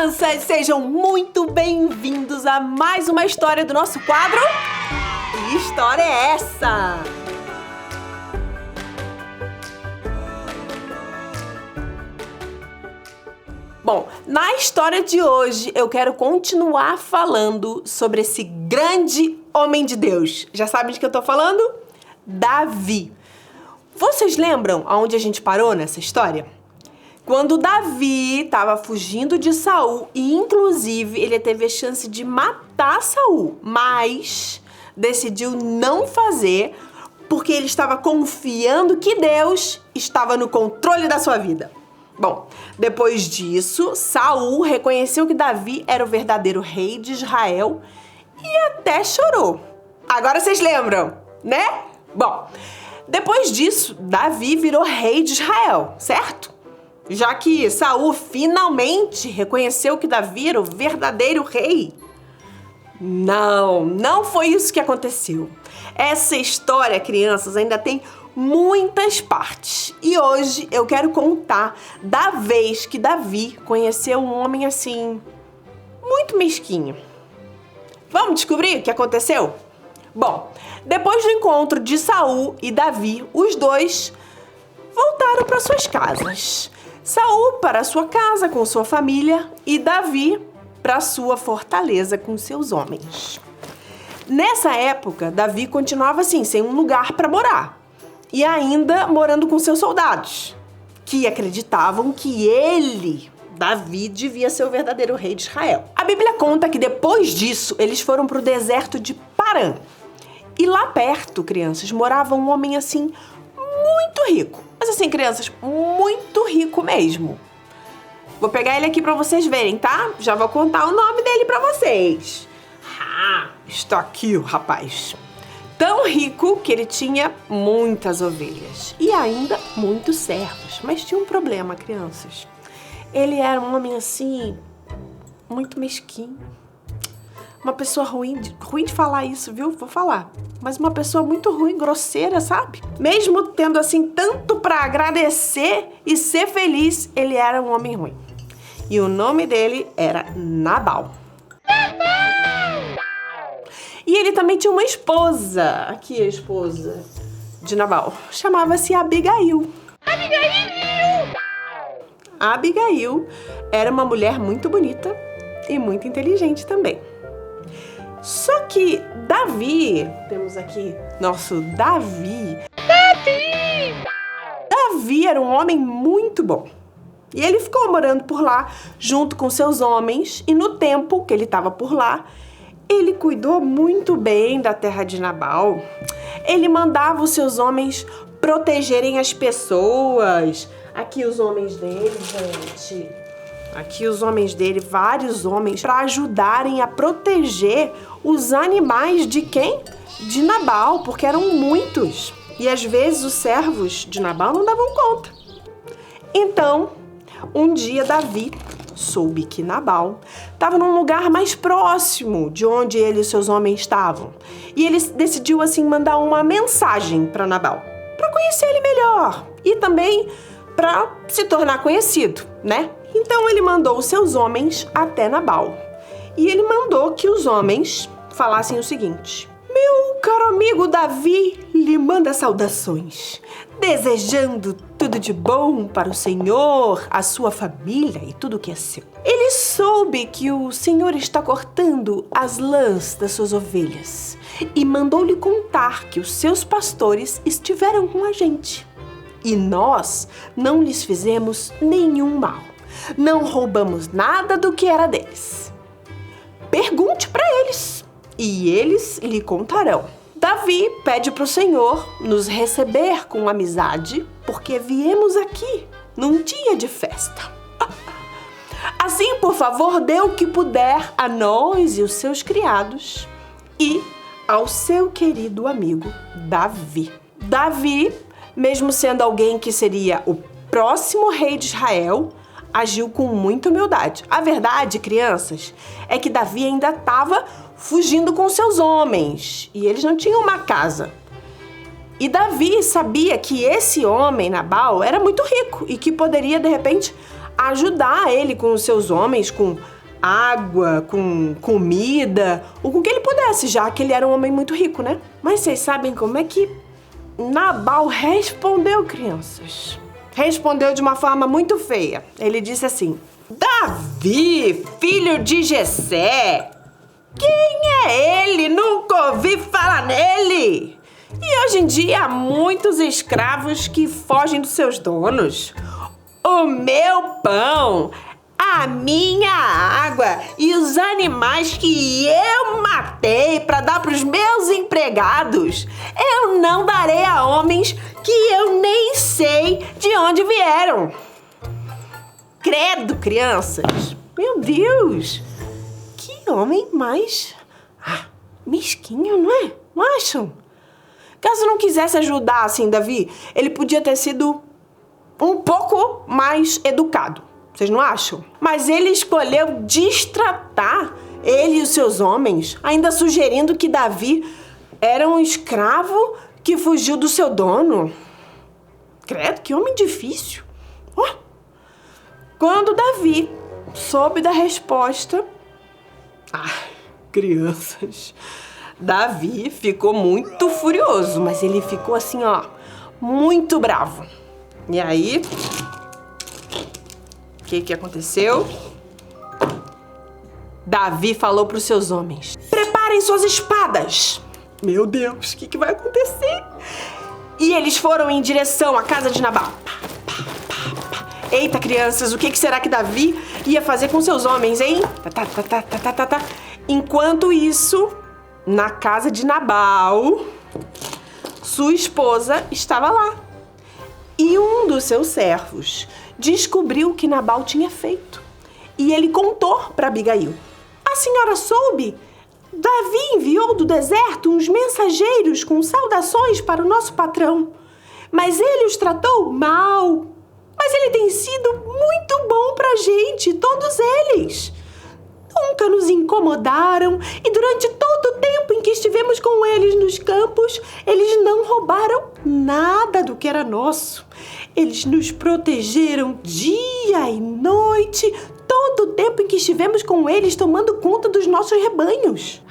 crianças! Sejam muito bem-vindos a mais uma história do nosso quadro. Que história é essa? Bom, na história de hoje eu quero continuar falando sobre esse grande homem de Deus. Já sabem de que eu tô falando? Davi. Vocês lembram aonde a gente parou nessa história? Quando Davi estava fugindo de Saul e, inclusive, ele teve a chance de matar Saul, mas decidiu não fazer porque ele estava confiando que Deus estava no controle da sua vida. Bom, depois disso, Saul reconheceu que Davi era o verdadeiro rei de Israel e até chorou. Agora vocês lembram, né? Bom, depois disso, Davi virou rei de Israel, certo? Já que Saul finalmente reconheceu que Davi era o verdadeiro rei. Não foi isso que aconteceu. Essa história, crianças, ainda tem muitas partes. E hoje eu quero contar da vez que Davi conheceu um homem assim, muito mesquinho. Vamos descobrir o que aconteceu? Bom, depois do encontro de Saul e Davi, os dois voltaram para suas casas. Saul para sua casa com sua família e Davi para sua fortaleza com seus homens. Nessa época, Davi continuava assim, sem um lugar para morar. E ainda morando com seus soldados, que acreditavam que ele, Davi, devia ser o verdadeiro rei de Israel. A Bíblia conta que depois disso, eles foram para o deserto de Parã. E lá perto, crianças, morava um homem assim, muito rico. Mas assim, crianças, muito rico mesmo. Vou pegar ele aqui para vocês verem, tá? Já vou contar o nome dele para vocês. Está aqui o rapaz. Tão rico que ele tinha muitas ovelhas e ainda muitos servos. Mas tinha um problema, crianças. Ele era um homem assim, muito mesquinho. Uma pessoa ruim de falar isso, viu? Vou falar. Mas uma pessoa muito ruim, grosseira, sabe? Mesmo tendo assim tanto para agradecer e ser feliz, ele era um homem ruim. E o nome dele era Nabal. E ele também tinha uma esposa. Aqui a esposa de Nabal. Chamava-se Abigail. Abigail era uma mulher muito bonita e muito inteligente também. Só que Davi, temos aqui nosso Davi. Davi era um homem muito bom. E ele ficou morando por lá junto com seus homens. E no tempo que ele estava por lá, ele cuidou muito bem da terra de Nabal. Ele mandava os seus homens protegerem as pessoas. Aqui os homens dele, gente. Aqui os homens dele, vários homens, para ajudarem a proteger os animais de quem? De Nabal, porque eram muitos. E às vezes os servos de Nabal não davam conta. Então, um dia Davi soube que Nabal estava num lugar mais próximo de onde ele e seus homens estavam. E ele decidiu assim mandar uma mensagem para Nabal, para conhecer ele melhor e também para se tornar conhecido, né? Então ele mandou os seus homens até Nabal. E ele mandou que os homens falassem o seguinte: meu caro amigo Davi lhe manda saudações, desejando tudo de bom para o Senhor, a sua família e tudo que é seu. Ele soube que o Senhor está cortando as lãs das suas ovelhas e mandou-lhe contar que os seus pastores estiveram com a gente. E nós não lhes fizemos nenhum mal. Não roubamos nada do que era deles. Pergunte para eles e eles lhe contarão. Davi pede para o Senhor nos receber com amizade, porque viemos aqui num dia de festa. Assim, por favor, dê o que puder a nós e os seus criados e ao seu querido amigo Davi. Davi, mesmo sendo alguém que seria o próximo rei de Israel, agiu com muita humildade. A verdade, crianças, é que Davi ainda estava fugindo com seus homens e eles não tinham uma casa. E Davi sabia que esse homem, Nabal, era muito rico e que poderia, de repente, ajudar ele com os seus homens, com água, com comida, ou com o que ele pudesse, já que ele era um homem muito rico, né? Mas vocês sabem como é que Nabal respondeu, crianças? Respondeu de uma forma muito feia. Ele disse assim: Davi, filho de Jessé, quem é ele? Nunca ouvi falar nele. E hoje em dia há muitos escravos que fogem dos seus donos. O meu pão, a minha água e os animais que eu matei para dar para os meus empregados, eu não darei a homens que eu nem sei de onde vieram. Credo, crianças! Meu Deus! Que homem mais mesquinho, não é? Não acham? Caso não quisesse ajudar assim, Davi, ele podia ter sido um pouco mais educado. Vocês não acham? Mas ele escolheu destratar ele e os seus homens, ainda sugerindo que Davi era um escravo que fugiu do seu dono. Credo, que homem difícil. Quando Davi soube da resposta... crianças... Davi ficou muito furioso, mas ele ficou assim, muito bravo. E aí, o que aconteceu? Davi falou para os seus homens: preparem suas espadas. Meu Deus, o que vai acontecer? E eles foram em direção à casa de Nabal. Eita, crianças, o que será que Davi ia fazer com seus homens, hein? Enquanto isso, na casa de Nabal, sua esposa estava lá. E um dos seus servos descobriu o que Nabal tinha feito. E ele contou para Abigail. A senhora soube? Davi enviou do deserto uns mensageiros com saudações para o nosso patrão. Mas ele os tratou mal. Mas ele tem sido muito bom pra gente, todos eles. Nunca nos incomodaram e durante todo o tempo em que estivemos com eles nos campos, eles não roubaram nada do que era nosso. Eles nos protegeram dia e noite, todo o tempo em que estivemos com eles tomando conta dos nossos rebanhos.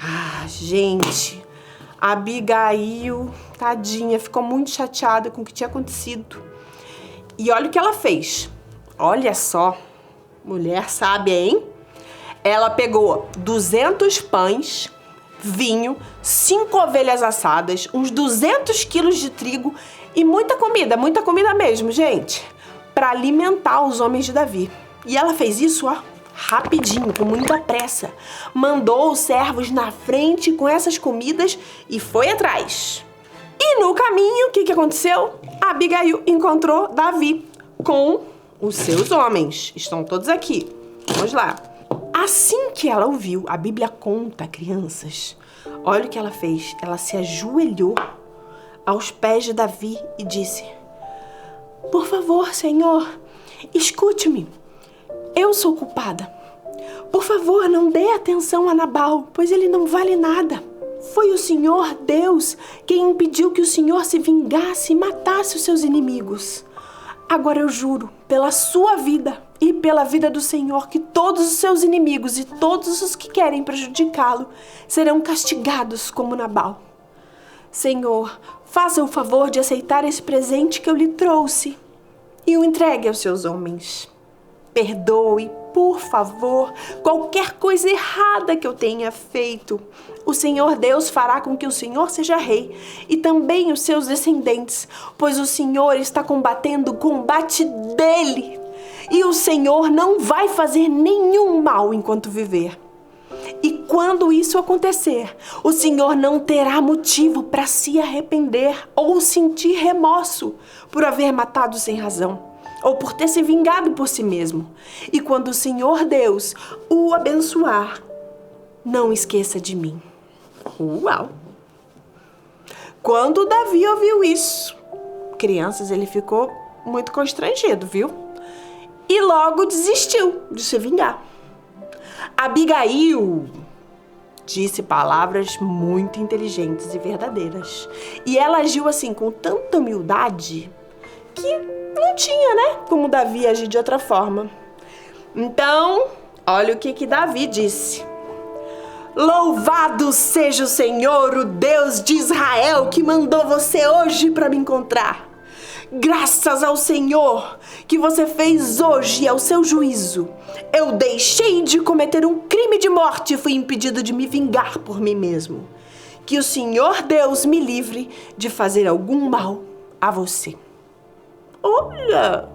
Gente, Abigail, tadinha, ficou muito chateada com o que tinha acontecido. E olha o que ela fez. Olha só, mulher sábia, hein? Ela pegou 200 pães, vinho, 5 ovelhas assadas, uns 200 quilos de trigo e muita comida mesmo, gente, para alimentar os homens de Davi. E ela fez isso, rapidinho, com muita pressa. Mandou os servos na frente com essas comidas e foi atrás. E no caminho, o que aconteceu? Abigail encontrou Davi com os seus homens. Estão todos aqui. Vamos lá. Assim que ela ouviu, a Bíblia conta, crianças, olha o que ela fez. Ela se ajoelhou aos pés de Davi e disse: por favor, Senhor, escute-me. Eu sou culpada. Por favor, não dê atenção a Nabal, pois ele não vale nada. Foi o Senhor Deus quem impediu que o Senhor se vingasse e matasse os seus inimigos. Agora eu juro, pela sua vida e pela vida do Senhor, que todos os seus inimigos e todos os que querem prejudicá-lo serão castigados como Nabal. Senhor, faça o favor de aceitar esse presente que eu lhe trouxe e o entregue aos seus homens. Perdoe, por favor, qualquer coisa errada que eu tenha feito. O Senhor Deus fará com que o Senhor seja rei e também os seus descendentes, pois o Senhor está combatendo o combate dele. E o Senhor não vai fazer nenhum mal enquanto viver. E quando isso acontecer, o Senhor não terá motivo para se arrepender ou sentir remorso por haver matado sem razão, ou por ter se vingado por si mesmo. E quando o Senhor Deus o abençoar, não esqueça de mim. Uau! Quando Davi ouviu isso, crianças, ele ficou muito constrangido, viu? E logo desistiu de se vingar. Abigail disse palavras muito inteligentes e verdadeiras. E ela agiu assim com tanta humildade que não tinha, né, como Davi agir de outra forma. Então, Olha o que Davi disse. Louvado seja o Senhor, o Deus de Israel, que mandou você hoje para me encontrar. Graças ao Senhor que você fez hoje ao seu juízo. Eu deixei de cometer um crime de morte e fui impedido de me vingar por mim mesmo. Que o Senhor Deus me livre de fazer algum mal a você. Olha,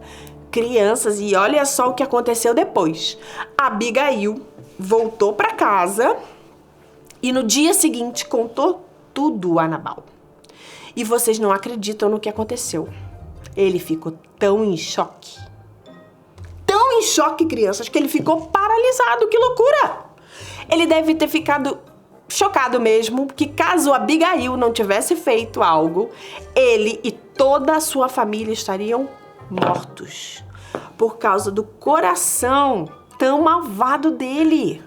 crianças, e olha só o que aconteceu depois. Abigail voltou para casa e no dia seguinte contou tudo a Nabal. E vocês não acreditam no que aconteceu. Ele ficou tão em choque, crianças, que ele ficou paralisado. Que loucura! Ele deve ter ficado chocado mesmo, que caso Abigail não tivesse feito algo, ele e toda a sua família estariam mortos, por causa do coração tão malvado dele.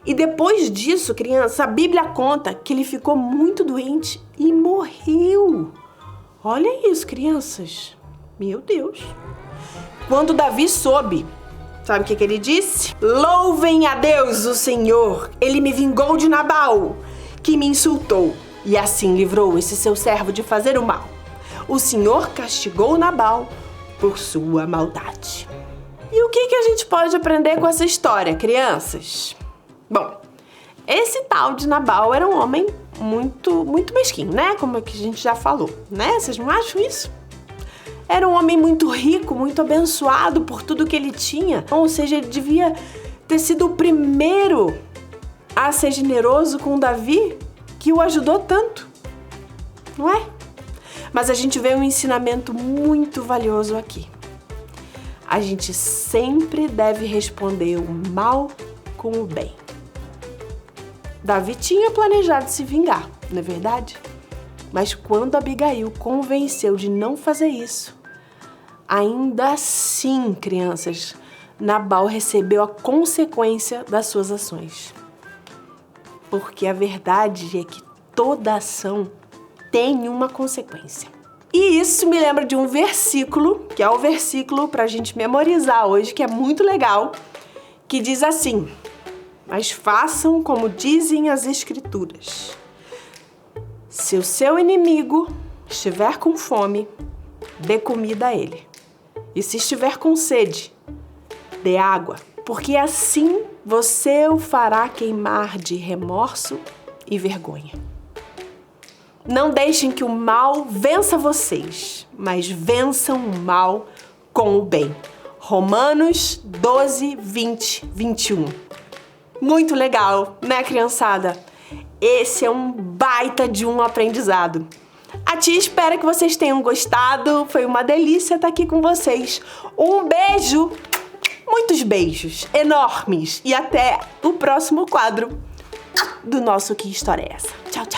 E depois disso, criança, a Bíblia conta que ele ficou muito doente e morreu. Olha isso, crianças. Meu Deus. Quando Davi soube, sabe o que ele disse? Louvem a Deus, o Senhor. Ele me vingou de Nabal, que me insultou, e assim livrou esse seu servo de fazer o mal. O Senhor castigou Nabal por sua maldade. E o que a gente pode aprender com essa história, crianças? Bom, esse tal de Nabal era um homem muito mesquinho, né? Como é que a gente já falou, né? Vocês não acham isso? Era um homem muito rico, muito abençoado por tudo que ele tinha. Ou seja, ele devia ter sido o primeiro a ser generoso com Davi, que o ajudou tanto, não é? Mas a gente vê um ensinamento muito valioso aqui. A gente sempre deve responder o mal com o bem. Davi tinha planejado se vingar, não é verdade? Mas quando Abigail convenceu de não fazer isso, ainda assim, crianças, Nabal recebeu a consequência das suas ações. Porque a verdade é que toda ação tem uma consequência. E isso me lembra de um versículo, que é o versículo para a gente memorizar hoje, que é muito legal, que diz assim: mas façam como dizem as Escrituras. Se o seu inimigo estiver com fome, dê comida a ele. E se estiver com sede, dê água. Porque assim você o fará queimar de remorso e vergonha. Não deixem que o mal vença vocês, mas vençam o mal com o bem. Romanos 12, 20, 21. Muito legal, né, criançada? Esse é um baita de um aprendizado. A tia espera que vocês tenham gostado. Foi uma delícia estar aqui com vocês. Um beijo, muitos beijos enormes. E até o próximo quadro do nosso Que História é Essa? Tchau, tchau.